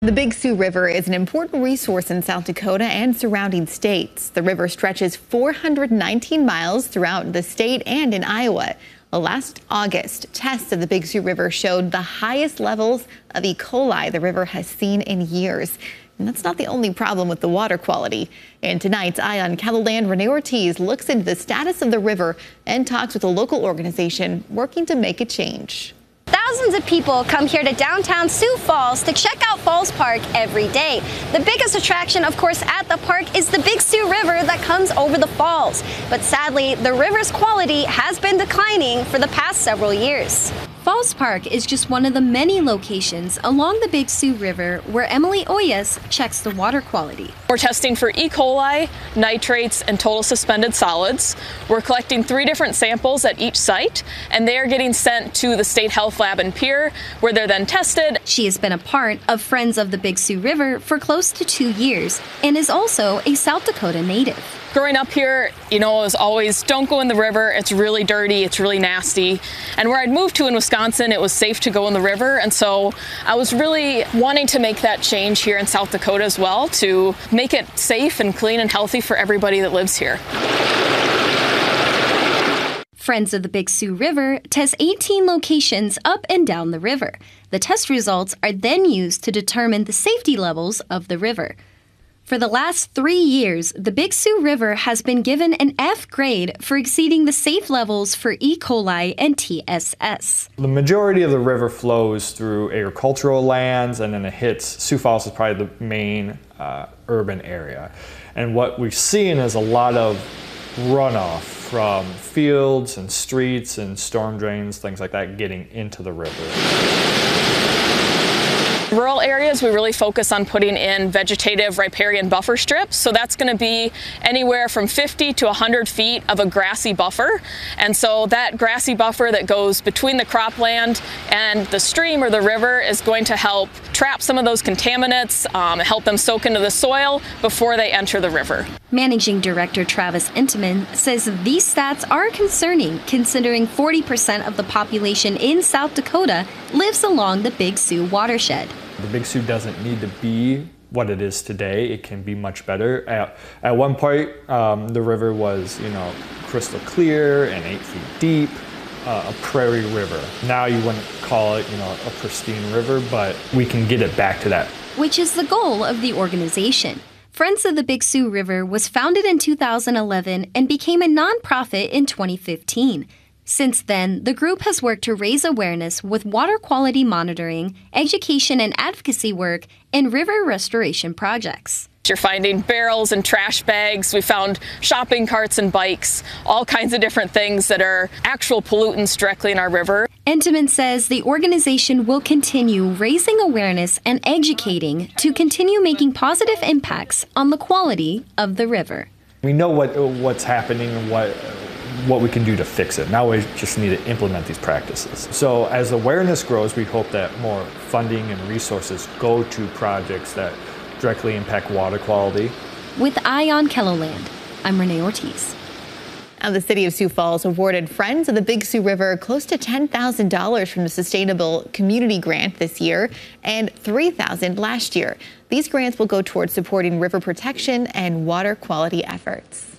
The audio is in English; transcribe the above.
The Big Sioux River is an important resource in South Dakota and surrounding states. The river stretches 419 miles throughout the state and in Iowa. Last August, tests of the Big Sioux River showed the highest levels of E. coli the river has seen in years. And that's not the only problem with the water quality. In tonight's Eye on KELOLAND, Renee Ortiz looks into the status of the river and talks with a local organization working to make a change. Thousands of people come here to downtown Sioux Falls to check out Falls Park every day. The biggest attraction, of course, at the park is the Big Sioux River that comes over the falls. But sadly, the river's quality has been declining for the past several years. Falls Park is just one of the many locations along the Big Sioux River where Emily Oyas checks the water quality. We're testing for E. coli, nitrates, and total suspended solids. We're collecting 3 different samples at each site, and they are getting sent to the State Health Lab in Pierre, where they're then tested. She has been a part of Friends of the Big Sioux River for close to 2 years and is also a South Dakota native. Growing up here, it was always, don't go in the river, it's really dirty, it's really nasty. And where I'd moved to in Wisconsin, it was safe to go in the river. And so I was really wanting to make that change here in South Dakota as well, to make it safe and clean and healthy for everybody that lives here. Friends of the Big Sioux River tests 18 locations up and down the river. The test results are then used to determine the safety levels of the river. For the last 3 years, the Big Sioux River has been given an F grade for exceeding the safe levels for E. coli and TSS. The majority of the river flows through agricultural lands, and then it hits Sioux Falls is probably the main urban area. And what we've seen is a lot of runoff from fields and streets and storm drains, things like that, getting into the river. Rural areas, we really focus on putting in vegetative riparian buffer strips. So that's going to be anywhere from 50 to 100 feet of a grassy buffer. And so that grassy buffer that goes between the cropland and the stream or the river is going to help trap some of those contaminants, help them soak into the soil before they enter the river. Managing Director Travis Intiman says these stats are concerning, considering 40% of the population in South Dakota lives along the Big Sioux watershed. The Big Sioux doesn't need to be what it is today. It can be much better. At one point, the river was, crystal clear and 8 feet deep, a prairie river. Now you wouldn't call it, a pristine river, but we can get it back to that. Which is the goal of the organization. Friends of the Big Sioux River was founded in 2011 and became a nonprofit in 2015. Since then, the group has worked to raise awareness with water quality monitoring, education and advocacy work, and river restoration projects. You're finding barrels and trash bags. We found shopping carts and bikes, all kinds of different things that are actual pollutants directly in our river. Entenmann says the organization will continue raising awareness and educating to continue making positive impacts on the quality of the river. We know what's happening and what we can do to fix it. Now we just need to implement these practices. So as awareness grows, we hope that more funding and resources go to projects that directly impact water quality. With Eye on KELOLAND, I'm Renee Ortiz. Now, the city of Sioux Falls awarded Friends of the Big Sioux River close to $10,000 from the Sustainable Community Grant this year and $3,000 last year. These grants will go towards supporting river protection and water quality efforts.